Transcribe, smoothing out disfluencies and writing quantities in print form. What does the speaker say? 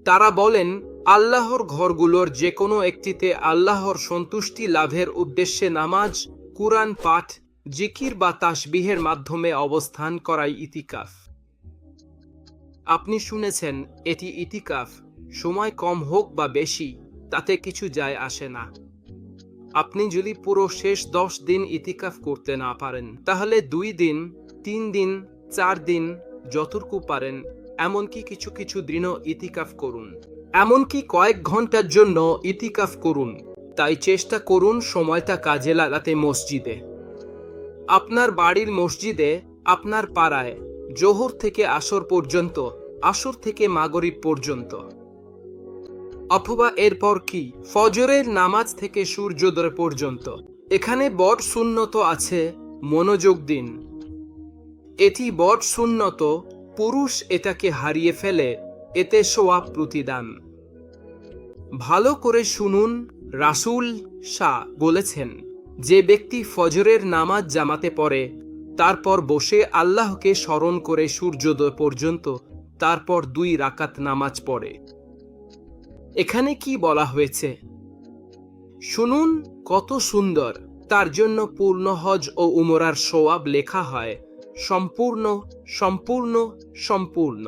তারা বলেন, আল্লাহর ঘরগুলোর যে কোনো একটিতে আল্লাহর সন্তুষ্টি লাভের উদ্দেশ্যে নামাজ, কুরআন পাঠ, জিকির বা তাসবিহের মাধ্যমে অবস্থান করাই ইতিকাফ। আপনি শুনেছেন এটি ইতিকাফ, সময় কম হোক বা বেশি তাতে কিছু যায় আসে না। আপনি যদি পুরো শেষ 10 দিন ইতিকাফ করতে না পারেন, তাহলে 2 দিন, 3 দিন, 4 দিন, যতটুকু পারেন, এমনকি কিছু কিছু দিনও ইতিকাফ করুন। এমনকি কয়েক ঘন্টার জন্য ইতিকাফ করুন। তাই চেষ্টা করুন সময়টা কাজে লাগাতে মসজিদে। আপনার বাড়ির মসজিদে, আপনার পাড়ায়, জোহর থেকে আসর পর্যন্ত, আসর থেকে মাগরিব পর্যন্ত, অথবা এরপর কি ফজরের নামাজ থেকে সূর্যোদয় পর্যন্ত। এখানে বড় সুন্নত আছে, মনোযোগ দিন। এটি বড় সুন্নত, পুরুষ এটাকে হারিয়ে ফেলে, এতে সওয়াব প্রতিদান। ভালো করে শুনুন, রাসূল শাহ বলেছেন, যে ব্যক্তি ফজরের নামাজ জামাতে পড়ে, তারপর বসে আল্লাহকে স্মরণ করে সূর্যোদয় পর্যন্ত, তারপর 2 রাকাত নামাজ পড়ে। এখানে কি বলা হয়েছে শুনুন, কত সুন্দর। তার জন্য পূর্ণ হজ ও উমরার সওয়াব লেখা হয়, সম্পূর্ণ সম্পূর্ণ সম্পূর্ণ।